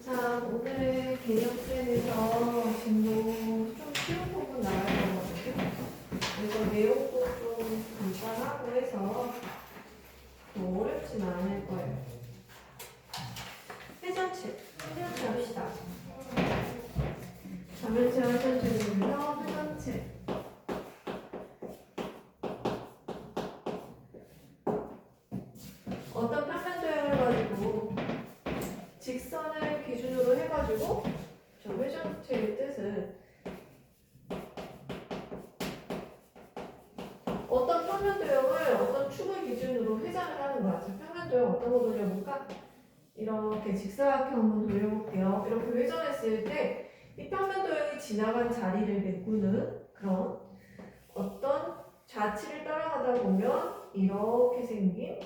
자, 오늘의 개념편에서 진도 좀 쉬운 부분 나올 거거든요. 그래서 내용도 좀 간단하고 해서 뭐 어렵진 않을 거예요. 회전체 합시다. 자면체 회전체는요, 회전체. 어떤 평면 도형을 가지고 직선을 기준으로 해가지고 저 회전체의 뜻은 어떤 평면 도형을 어떤 축을 기준으로 회전을 하는 거야. 자, 평면 도형 어떤 거 돌려볼까? 이렇게 직사각형 한번 돌려볼게요. 이렇게 회전했을 때 이 평면 도형이 지나간 자리를 메꾸는 그런 어떤 좌치를 따라가다 보면 이렇게 생긴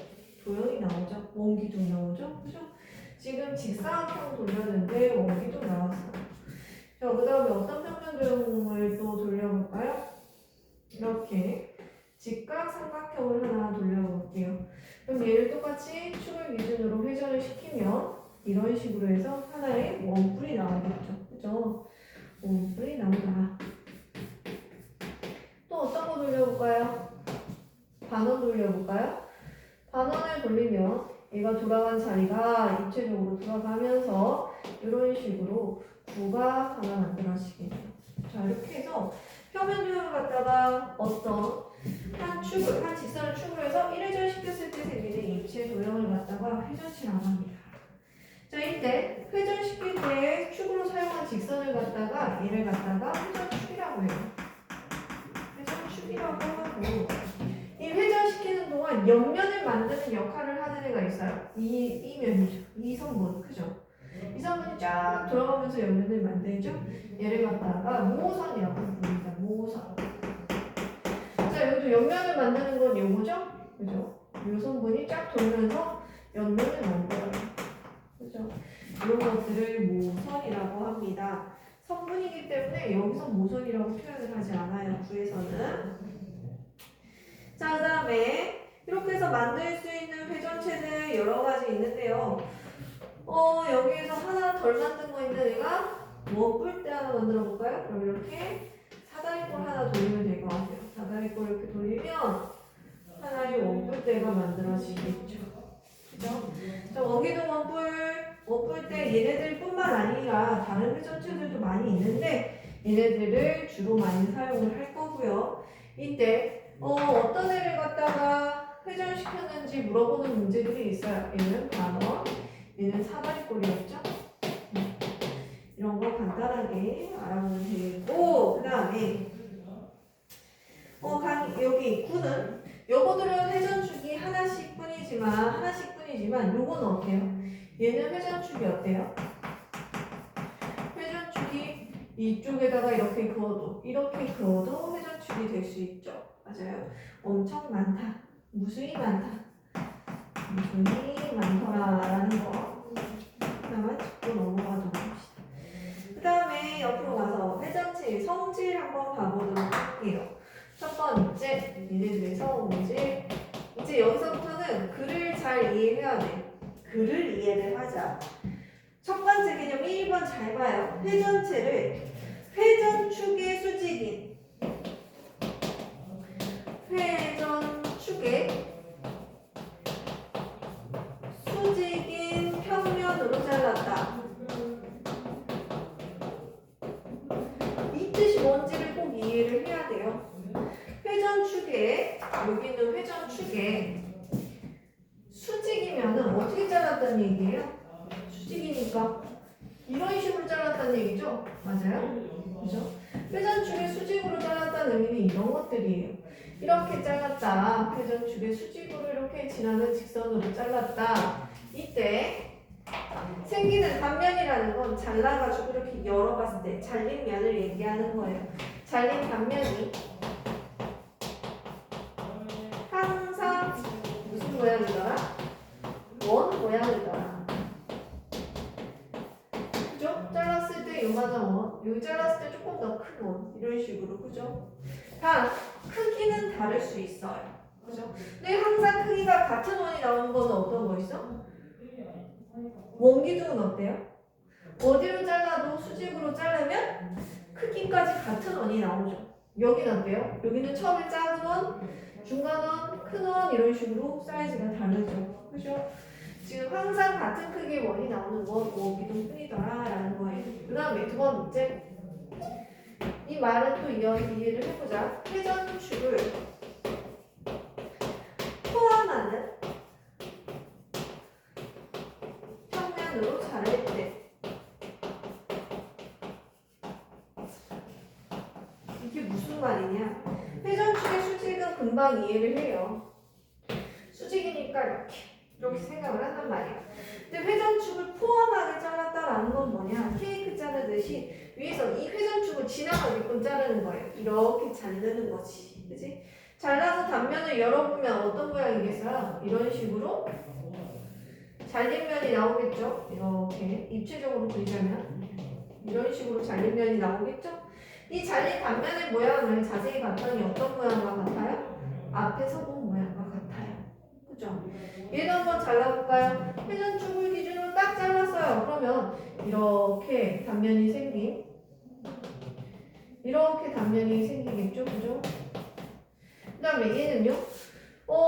도형이 나오죠. 원기둥 나오죠. 그죠? 지금 직사각형 돌렸는데 원기둥 나왔어요. 자, 그 다음에 어떤 평면 도형을 또 돌려볼까요? 이렇게 직각 삼각형을 하나 돌려볼게요. 그럼 얘를 똑같이 축을 기준으로 회전을 시키면 이런 식으로 해서 하나의 원뿔이 나오겠죠. 그죠? 원뿔이 나온다. 또 어떤 거 돌려볼까요? 반원 돌려볼까요? 반원을 돌리면 얘가 돌아간 자리가 입체적으로 돌아가면서 이런 식으로 구가 하나 만들어지겠죠. 자, 이렇게 해서 평면 도형을 갖다가 어떤 한 직선을 축으로 해서 1회전 시켰을 때 생기는 입체 도형을 갖다가 회전치라고 합니다. 자, 이때 회전시킬 때 축으로 사용한 직선을 갖다가 얘를 갖다가 회전축이라고 해요. 회전축이라고 하고 이 회전시키는 동안 옆면을 만드는 역할을 하는 애가 있어요. 이 면이죠. 이 성분, 그죠? 이 성분이 쫙 돌아가면서 옆면을 만들죠. 얘를 갖다가 모선이라고 부릅니다. 모선. 자, 여기도 옆면을 만드는 건 요거죠? 그죠? 요 성분이 쫙 돌면서 옆면을 만들어요. 그죠? 이런 것들을 모선이라고 합니다. 성분이기 때문에 여기서 모선이라고 표현을 하지 않아요. 구에서는. 자, 그 다음에 이렇게 해서 만들 수 있는 회전체는 여러 가지 있는데요. 여기에서 하나 덜 만든 거 있는 애가 원뿔대 하나 만들어 볼까요? 그럼 이렇게 사다리꼴 하나 돌리면 될 것 같아요. 사다리꼴 이렇게 돌리면 하나의 원뿔대가 만들어지겠죠. 그죠? 자, 원기둥 원뿔대 얘네들뿐만 아니라 다른 회전체들도 많이 있는데 얘네들을 주로 많이 사용을 할 거고요. 이때 어떤 애를 갖다가 회전시켰는지 물어보는 문제들이 있어요. 얘는 반원, 얘는 사다리꼴이었죠. 이런 거 간단하게 알아보면 되겠고, 그 다음에 여기 9는 요거들은 회전축이 하나씩뿐이지만 요거는 어때요? 얘는 회전축이 어때요? 회전축이 이쪽에다가 이렇게 그어도 회전축이 될 수 있죠. 맞아요. 엄청 많다. 무수히 많다. 무수히 많더라라는 거 하나만 짚고 넘어가도록 합시다. 그 다음에 옆으로 가서 회전체의 성질 한번 봐보도록 할게요. 첫 번째, 얘네들의 성질. 이제 여기서부터는 글을 잘 이해해야 돼. 글을 이해를 하자. 첫 번째 개념 1번 잘 봐요. 회전체를 회전축의 수직인 평면으로 잘랐다. 이 뜻이 뭔지를 꼭 이해를 해야 돼요. 여기는 회전축에 수직이면은 어떻게 잘랐다는 얘기예요? 수직이니까 이런 식으로 잘랐다는 얘기죠? 맞아요? 그죠? 회전축의 수직으로 잘랐다는 의미는 이런 것들이에요. 이렇게 잘랐다. 회전축의 수직으로 이렇게 지나는 직선으로 잘랐다. 이때 생기는 단면이라는 건 잘라가지고 이렇게 열어봤을 때 잘린 면을 얘기하는 거예요. 잘린 단면이 항상 무슨 모양이더라? 원 모양이더라. 그죠? 잘랐을 때 요만한 원, 여기 잘랐을 때 조금 더 큰 원, 이런 식으로. 그죠? 다 크기는 다를 수 있어요. 그죠? 근데 항상 크기가 같은 원이 나오는 거는 어떤 거 있어? 원기둥은 어때요? 어디로 잘라도 수직으로 자르면 크기까지 같은 원이 나오죠. 여기는 어때요? 여기는 처음에 작은 원, 중간 원, 큰 원 이런 식으로 사이즈가 다르죠. 그죠? 지금 항상 같은 크기의 원이 나오는 원, 원기둥뿐이더라 라는 거예요. 그 다음에 두 번 문제. 이 말은 또 이해를 해보자. 회전축을 포함하는 평면으로 자를 때 이게 무슨 말이냐? 회전축의 수직은 금방 이해를 해요. 수직이니까 이렇게 생각을 한단 말이야. 근데 회전축을 포함하게 잘랐다라는 건 뭐냐? 케이크 자르듯이 위에서 이 회전축을 지나가게끔 자르는 거예요. 이렇게 자르는 거지. 그치? 잘라서 단면을 열어보면 어떤 모양이겠어요? 이런 식으로 잘린 면이 나오겠죠? 이렇게 입체적으로 그리자면 이런 식으로 잘린 면이 나오겠죠? 이 잘린 단면의 모양을 자세히 봤더니 어떤 모양과 같아요? 앞에서 본 모양과 같아요. 그죠? 얘도 한번 잘라볼까요? 회전축을 기준으로 딱 잘랐어요. 그러면 이렇게 단면이 생긴 이렇게 단면이 생기겠죠? 그죠? 그 다음에 얘는요?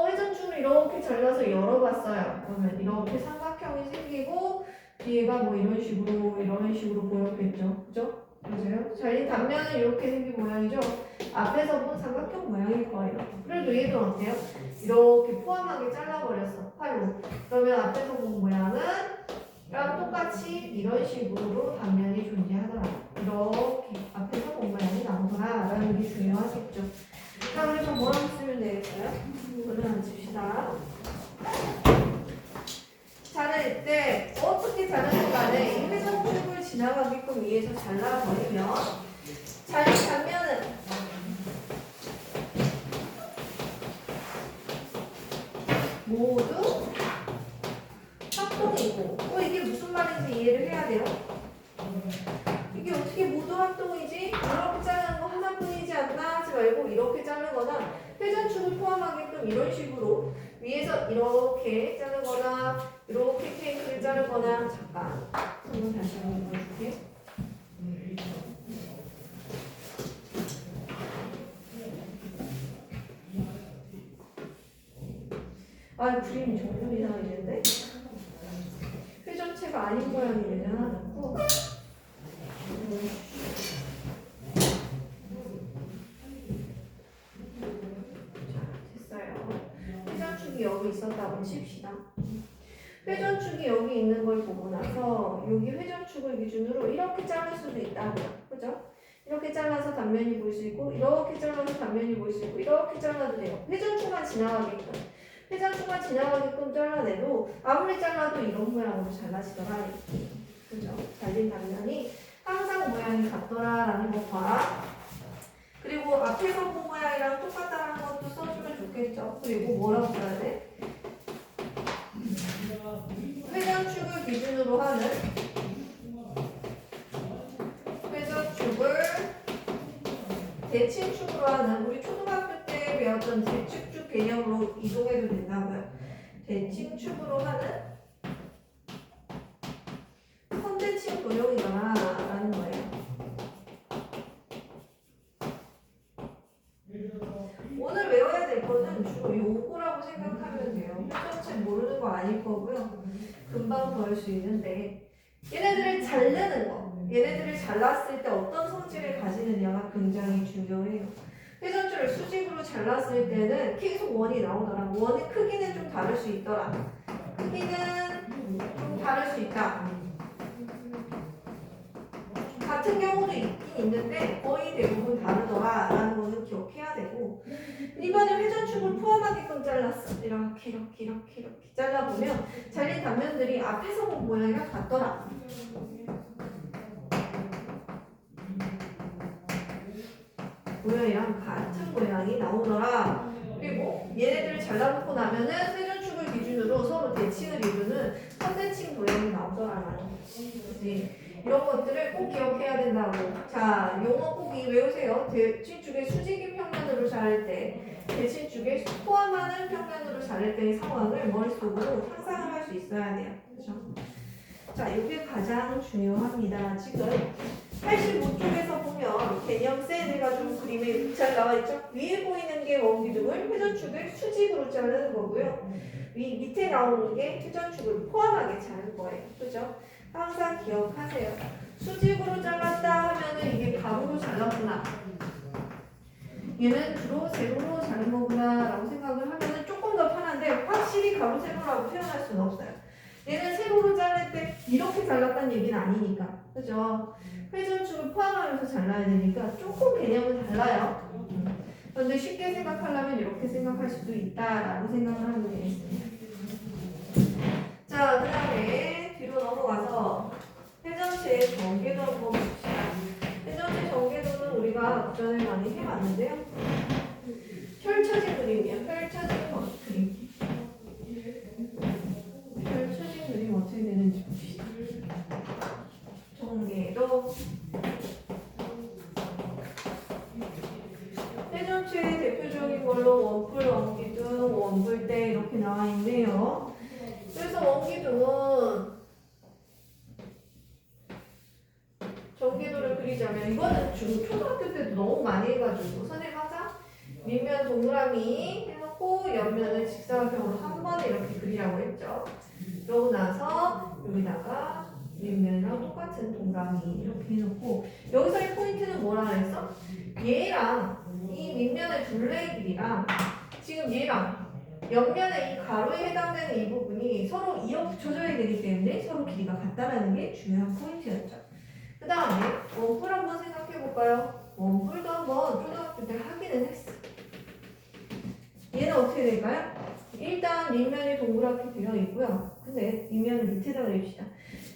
회전축을 이렇게 잘라서 열어봤어요. 그러면 이렇게 삼각형이 생기고 뒤에가 뭐 이런 식으로 보였겠죠? 그죠? 맞아요? 잘린 단면은 이렇게 생긴 모양이죠? 앞에서 본 삼각형 모양일 거예요. 그래도 얘도 어때요? 이렇게 포함하게 잘라버렸어. 팔로. 그러면 앞에서 본 모양은 랑 똑같이 이런 식으로 단면이 존재하더라. 이렇게 앞에서 본 모양이 나오더라. 라는 게 중요하겠죠. 자, 그래서 뭐라고 쓰면 되겠어요? 이거는 안 칩시다. 자를 때 어떻게 자르는 간에 이 회전축을 지나가게끔 위에서 잘라버리면 잘린 단면은 모두 합동이고 이게 무슨 말인지 이해를 해야 돼요. 이게 어떻게 모두 합동이지? 이렇게 자르는 거 하나뿐이지 않나 하지 말고 이렇게 자르거나 회전축을 포함하게끔 이런 식으로 위에서 이렇게 자르거나 이렇게 케이크를 자르거나 잠깐 한번 다시 한번 보여줄게요. 그림이 점점 이상해지는데? 회전체가 아닌 모양이 되잖아. 넣고 회전축이 여기 있었다고 칩시다. 회전축이 여기 있는 걸 보고 나서 여기 회전축을 기준으로 이렇게 자를 수도 있다고요. 그죠? 이렇게 잘라서 단면이 보일 수 있고 이렇게 잘라서 단면이 보일 수 있고 이렇게 잘라도 돼요. 회전축만 지나가게끔 잘라내도 아무리 잘라도 이런 모양으로 잘라지더라. 그죠? 잘린 단면이 항상 모양이 같더라라는 것과 그리고 앞에서 본 모양이랑 똑같다는 것도 써주면 좋겠죠. 그리고 뭐라고 써야 돼? 회전축을 기준으로 하는 회전축을 대칭축으로 하는 우리 초등학교 때 배웠던 대칭축 개념으로 이동해도 된다고요. 대칭축으로 하는 선대칭 도형이거나 라는 거예요. 오늘 외워야 될 거는 주로 요거라고 생각하면 돼요. 회전체 모르는 거 아닐 거고요. 금방 배울 수 있는데 얘네들을 자르는 거, 얘네들을 잘랐을 때 어떤 성질을 가지느냐가 굉장히 중요해요. 회전줄을 수직으로 잘랐을 때는 계속 원이 나오더라. 원의 크기는 좀 다를 수 있더라. 크기는 좀 다를 수 있다. 같은 경우도 있긴 있는데 거의 대부분 다르더라 라는 거는 기억해야 되고 이번에 회전축을 포함하게끔 잘랐어. 이렇게 잘라보면 잘린 단면들이 앞에서 본 모양이랑 같더라. 모양이랑 같은 모양이 나오더라. 그리고 얘네들을 잘라놓고 나면은 회전축을 기준으로 서로 대칭을 이루는 선대칭 모양이 나오더라라는 거지. 이런 것들을 꼭 기억해야 된다고. 자, 용어 꼭 외우세요. 대칭축의 수직인 평면으로 자를 때, 대칭축의 포함하는 평면으로 자를 때의 상황을 머릿속으로 상상을 할 수 있어야 돼요. 그렇죠? 자, 이게 가장 중요합니다. 지금 85쪽에서 보면 개념센 해가지고 그림에 잘 나와 있죠? 위에 보이는 게 원기둥을 회전축을 수직으로 자르는 거고요. 밑에 나오는 게 회전축을 포함하게 자른 거예요. 그죠? 항상 기억하세요. 수직으로 잘랐다 하면은 이게 가로로 잘랐구나. 얘는 주로 세로로 자른 거구나 라고 생각을 하면은 조금 더 편한데 확실히 가로 세로라고 표현할 수는 없어요. 얘는 세로로 자를 때 이렇게 잘랐다는 얘기는 아니니까. 그죠? 회전축을 포함하면서 잘라야 되니까 조금 개념은 달라요. 그런데 쉽게 생각하려면 이렇게 생각할 수도 있다라고 생각을 하면 되겠습니다. 자, 그 다음에 뒤로 넘어가서 회전체의 전개도 한번 봅시다. 회전체 전개도는 우리가 그전에 많이 해봤는데요. 펼쳐진 그림이에요. 펼쳐진 그림. 펼쳐진 그림 어떻게 되는지 봅시다. 전개도. 회전체의 대표적인 걸로 원뿔, 원기둥, 원뿔대 이렇게 나와 있네요. 그래서 원기둥은 전개도를 그리자면 이거는 지금 초등학교 때도 너무 많이 해가지고 선생님 항상 밑면 동그라미 해놓고 옆면을 직사각형으로 한 번에 이렇게 그리라고 했죠. 그러고 나서 여기다가 밑면이랑 똑같은 동그라미 이렇게 해놓고 여기서의 포인트는 뭐라 그랬어? 얘랑 이 밑면의 둘레의 길이랑 지금 얘랑 옆면의 이 가로에 해당되는 이 부분이 서로 이어 붙여져야 되기 때문에 서로 길이가 같다라는 게 중요한 포인트였죠. 그 다음에 원뿔 한번 생각해 볼까요? 원뿔도 한번 초등학교 때 하기는 했어. 얘는 어떻게 될까요? 일단 밑면이 동그랗게 되어 있고요. 근데 밑면을 밑에다 그립시다.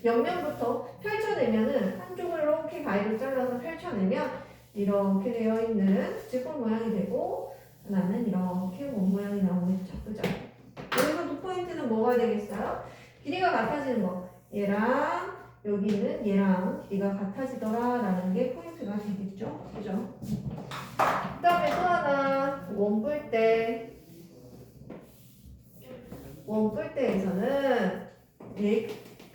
옆면부터 펼쳐내면은 한쪽을 이렇게 가위로 잘라서 펼쳐내면 이렇게 되어 있는 직권 모양이 되고 하나는 이렇게 원 모양이 나오겠죠. 그죠? 여기서도 포인트는 뭐가 되겠어요? 길이가 같아지는 거. 얘랑 여기는 얘랑 길이가 같아지더라 라는 게 포인트가 되겠죠. 그죠? 그 다음에 또 하나 원뿔대에서는 얘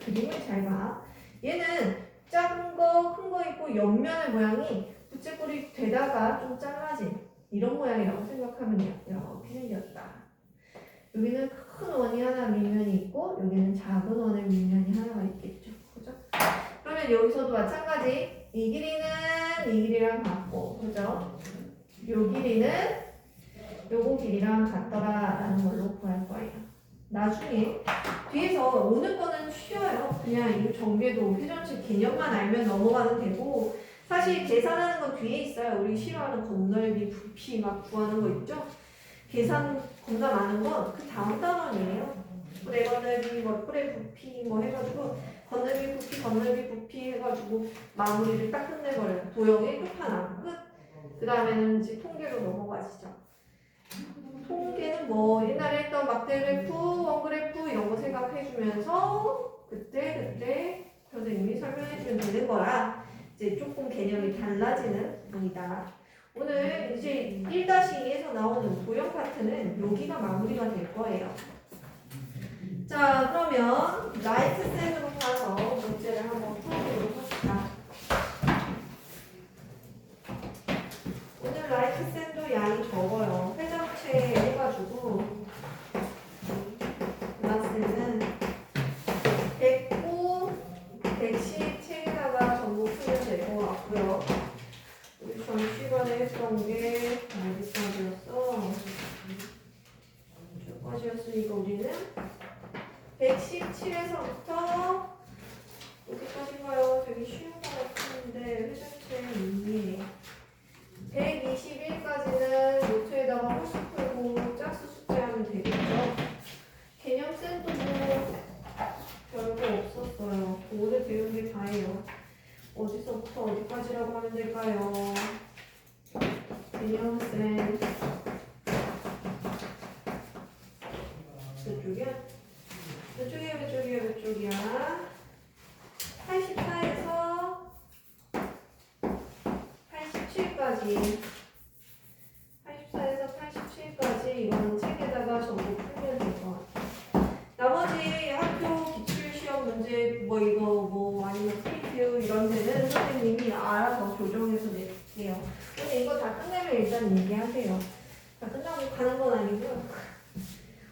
그림을 잘 봐. 얘는 작은 거, 큰 거 있고 옆면의 모양이 부채꼴이 되다가 좀 잘라진 이런 모양이라고 생각하면 돼요. 이렇게 생겼다. 여기는 큰 원이 하나 밑면이 있고 여기는 작은 원의 밑면이 하나가 있겠죠. 그죠? 그러면 여기서도 마찬가지 이 길이는 이 길이랑 같고 그죠? 요 길이는 요거 길이랑 같더라라는 걸로 구할 거예요. 나중에 뒤에서 오는 거는 쉬워요. 그냥 이 전개도 회전체 개념만 알면 넘어가면 되고 사실 계산하는 건 뒤에 있어요. 우리 싫어하는 건널비, 부피 막 구하는 거 있죠? 계산 겁나 많은 건 그 다음 단원이에요. 뿌레 건널비, 뭐 뿌레 부피 뭐 해가지고 건널비 부피 해가지고 마무리를 딱 끝내버려요. 도형의 끝판왕 끝. 그 다음에는 이제 통계로 넘어가시죠. 통계는 뭐 옛날에 했던 막대 그래프, 원 그래프 이런 거 생각해주면서 그때 선생님이 설명해주면 되는 거라 이제 조금 개념이 달라지는 부분이다. 오늘 이제 1-2에서 나오는 도형 파트는 여기가 마무리가 될 거예요. 자, 그러면 라이트 셋으로 가서 문제를 한번 풀어보도록 합시다. 오늘 라이트 셋도 양이 적어요. 회전체 해가지고 라스는 109, 110 책에다가 전부 풀면 될 것 같고요. 우리 전 시간에 했던 게 어디까지였어? 몇까지였으니까 우리는 117에서부터 어디까지인가요? 되게 쉬운 것 같은데 회전체 이해 121까지는 노트에다가 홀수 풀고 짝수 숙제하면 되겠죠? 개념센도 뭐 별거 없었어요. 오늘 배운 게 다예요. 어디서부터 어디까지라고 하면 될까요? 개념센 이쪽이야? 84에서 87까지 84에서 87까지 이거는 책에다가 전부 풀면 될 것 같아요. 나머지 학교 기출시험 문제 뭐 아니면 프리뷰 이런 데는 선생님이 알아서 조정해서 낼게요. 근데 이거 다 끝내면 일단 얘기하세요. 다 끝나고 가는 건 아니고요.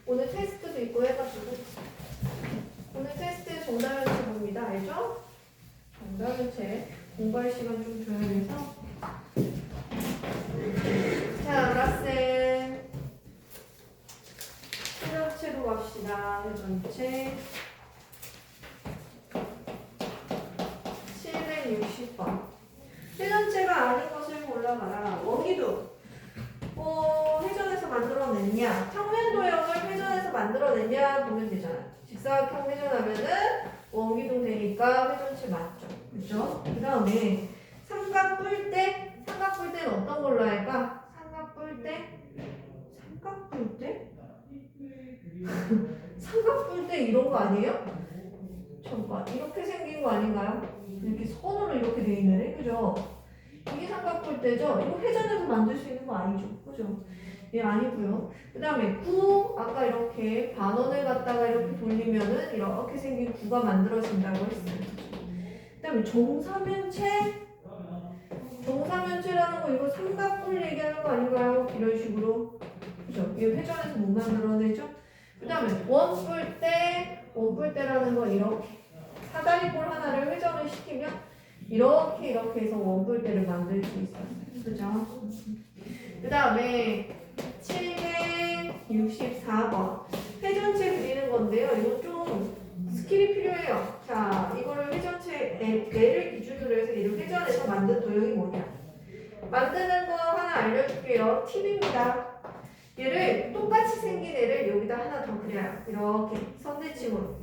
오늘 테스트도 있고 해가지고 오늘 테스트 정답면체 봅니다. 알죠? 정답면체 공부할 시간 좀 줘야 돼서 자, 라센 회전체로 갑시다. 회전체 760번 회전체가 아닌 것을 골라봐라. 원기둥 회전해서 만들어냈냐 평면 도형을 회전해서 만들어냈냐 보면 되잖아. 직사각형 회전하면은 원기둥 되니까 회전체 맞죠. 그죠? 그 다음에 삼각 뿔 때는 어떤 걸로 할까? 삼각 뿔 때 이런 거 아니에요? 잠깐 이렇게 생긴 거 아닌가요? 이렇게 선으로 이렇게 돼 있네. 그죠? 이게 삼각 뿔 때죠? 이거 회전해서 만들 수 있는 거 아니죠? 그죠? 예, 아니고요. 그 다음에 구 아까 이렇게 반원을 갖다가 이렇게 돌리면은 이렇게 생긴 구가 만들어진다고 했어요. 그 다음에 정사면체라는 거 이거 삼각뿔 얘기하는 거 아닌가요? 이런 식으로. 그죠? 이거 회전해서 못 만들어내죠? 그 다음에 원뿔 때라는 건 이렇게 사다리볼 하나를 회전을 시키면 이렇게 해서 원뿔 때를 만들 수 있어요. 그죠? 그 다음에 764번 회전체 그리는 건데요. 이거 좀 스킬이 필요해요. 자, 이거를 회전체 애를 기준으로 해서 얘를 회전해서 만든 도형이 뭐냐? 만드는 거 하나 알려줄게요. 팁입니다. 얘를 똑같이 생긴 애를 여기다 하나 더 그려요. 이렇게 선대칭으로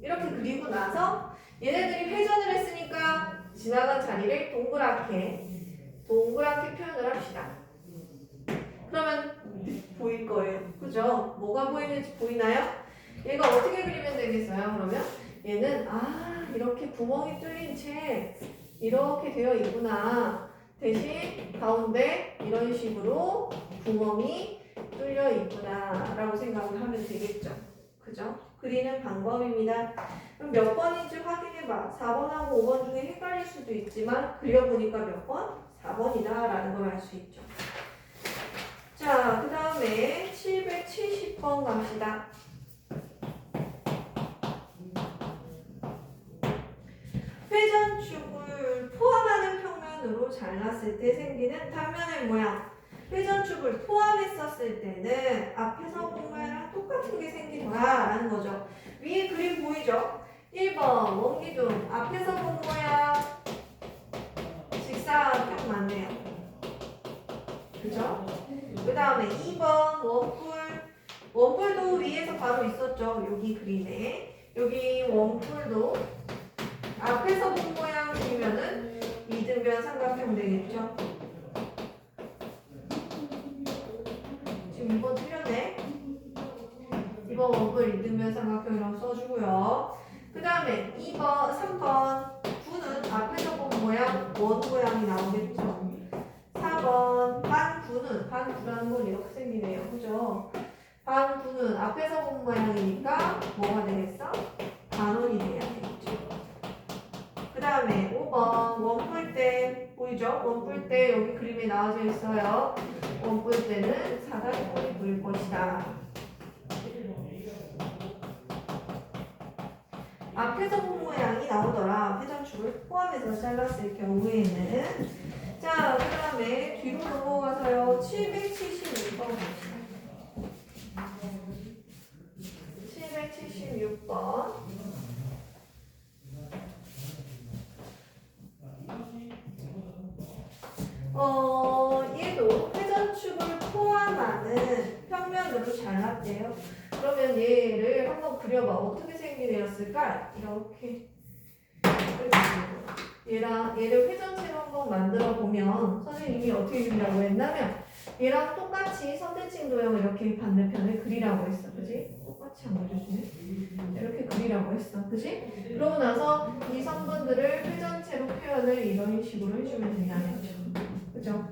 이렇게 그리고 나서 얘네들이 회전을 했으니까 지나간 자리를 동그랗게 표현을 합시다. 그러면 보일 거예요. 그죠? 뭐가 보이는지 보이나요? 얘가 어떻게 그리면 되겠어요? 그러면 얘는 이렇게 구멍이 뚫린 채 이렇게 되어 있구나. 대신 가운데 이런 식으로 구멍이 뚫려 있구나 라고 생각을 하면 되겠죠. 그죠? 그리는 방법입니다. 그럼 몇 번인지 확인해봐. 4번하고 5번 중에 헷갈릴 수도 있지만 그려보니까 몇 번? 4번이다 라는 걸 알 수 있죠. 자, 그 다음에 770번 갑시다. 회전축을 포함하는 평면으로 잘랐을 때 생기는 단면의 모양. 회전축을 포함했었을 때는 앞에서 본 모양이랑 똑같은 게 생기더라 라는 거죠. 위에 그림 보이죠? 1번 원기둥 앞에서 본 모양 직사각형 맞네요. 그죠? 그 다음에 2번 원뿔도 위에서 바로 있었죠. 여기 그림에 여기 원뿔도 앞에서 본 모양 그리면은 이등변 삼각형 되겠죠. 지금 2번 틀렸네. 2번 원뿔 이등변 삼각형이라고 써주고요. 그 다음에 3번 9는 앞에서 본 모양 원 모양이 나오겠죠. 4번 반9라는 건 이렇게 생기네요. 그죠? 반9는 앞에서 본 모양이니까 뭐가 되겠어? 반원이 돼야 되겠죠. 그 다음에 5번 원뿔대 보이죠? 원뿔대 여기 그림에 나와져 있어요. 원뿔대는 사다리꼴이 보일 것이다. 앞에서 본 모양이 나오더라. 회전축을 포함해서 잘랐을 경우에는 자, 그 다음에 뒤로 넘어가서요. 776번 갑시다. 776번. 얘도 회전축을 포함하는 평면으로 잘랐대요. 그러면 얘를 한번 그려봐. 어떻게 생긴 애였을까? 이렇게. 얘를 회전체로 한번 만들어 보면 선생님이 어떻게 그리라고 했냐면 얘랑 똑같이 선대칭 도형을 이렇게 반대편에 그리라고 했어. 그지? 똑같이 안 그려주네. 이렇게 그리라고 했어. 그지? 그러고 나서 이 선분들을 회전체로 표현을 이런 식으로 해주면 된다는 거죠. 그죠?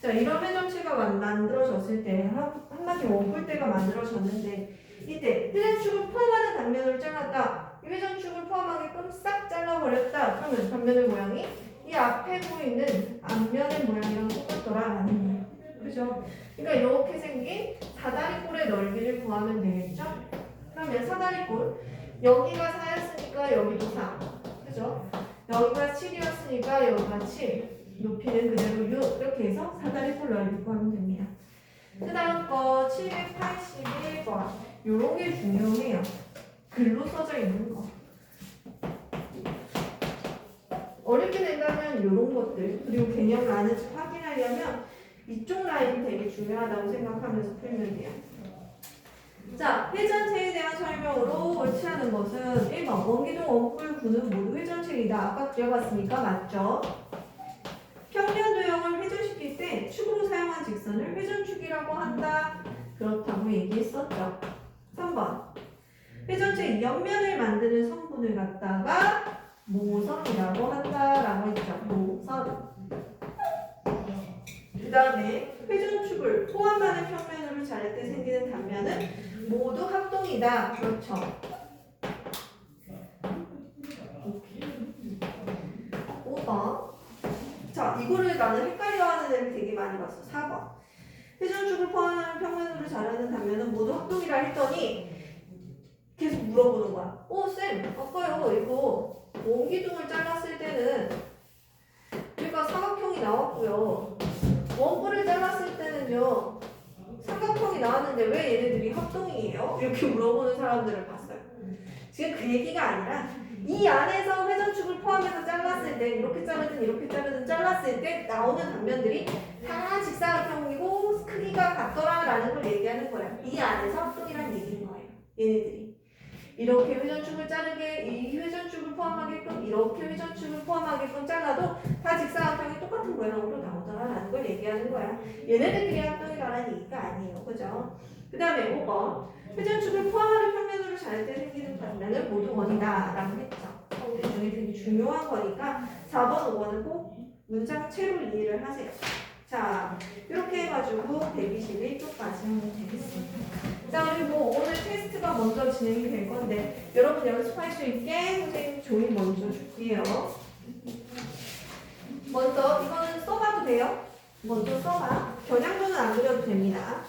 자, 이런 회전체가 만들어졌을 때 한마디 원뿔대가 만들어졌는데 이때 회전축을 포함하는 단면을 잘랐다. 자, 그러면 단면의 모양이 이 앞에 보이는 앞면의 모양이랑 똑같더라라는 거예요. 그죠? 그러니까 이렇게 생긴 사다리꼴의 넓이를 구하면 되겠죠? 그러면 사다리꼴 여기가 4였으니까 여기도 4. 그죠? 여기가 7이었으니까 여기가 7. 높이는 그대로 6. 이렇게 해서 사다리꼴 넓이 구하면 됩니다. 그 다음 거 781번. 요런 게 중요해요. 글로 써져 있는 거. 어렵게 된다면 이런 것들 그리고 개념을 아는지 확인하려면 이쪽 라인이 되게 중요하다고 생각하면서 풀면 돼요. 자, 회전체에 대한 설명으로 옳지 않은 것은 1번 원기둥, 원뿔, 구는 모두 회전체이다. 아까 그려봤으니까 맞죠? 평면 도형을 회전시킬 때 축으로 사용한 직선을 회전축이라고 한다. 그렇다고 얘기했었죠. 3번 회전체 옆면을 만드는 성분을 갖다가 모선이라고 한다라고 했죠. 모선. 그 다음에 회전축을 포함하는 평면으로 자를 때 생기는 단면은 모두 합동이다. 그렇죠. 5번. 자, 이거를 나는 헷갈려하는 애를 되게 많이 봤어. 4번. 회전축을 포함하는 평면으로 자르는 단면은 모두 합동이라 했더니 계속 물어보는 거야. 쌤, 아까요 이거 원기둥을 잘랐을 때는 우리가 사각형이 나왔고요. 원뿔을 잘랐을 때는요 삼각형이 나왔는데 왜 얘네들이 합동이에요? 이렇게 물어보는 사람들을 봤어요. 지금 그 얘기가 아니라 이 안에서 회전축을 포함해서 잘랐을 때 이렇게 자르든 잘랐을 때 나오는 단면들이 다 직사각형이고 크기가 같더라라는 걸 얘기하는 거야. 이 안에서 합동이라는 얘기인 거예요. 얘네들이 이렇게 회전축을 자르게 이 회전축을 포함하게끔 이렇게 회전축을 포함하게끔 잘라도 다 직사각형이 똑같은 모양으로 나오더라라는 걸 얘기하는 거야. 얘네들끼리 합동이라는 얘기가 아니에요. 그죠? 그 다음에 5번 회전축을 포함하는 평면으로 자를 때 생기는 단면은 모두 원이다 라고 했죠. 성질 중에 되게 중요한 거니까 4번, 5번은 꼭 문장체로 이해를 하세요. 자, 이렇게 해가지고 121쪽까지 하면 되겠습니다. 자, 그리고 오늘 테스트가 먼저 진행이 될 건데 여러분 연습할 수 있게 선생님 종이 먼저 줄게요. 먼저 이거는 써봐도 돼요? 먼저 써봐. 겨냥도는 안 그려도 됩니다.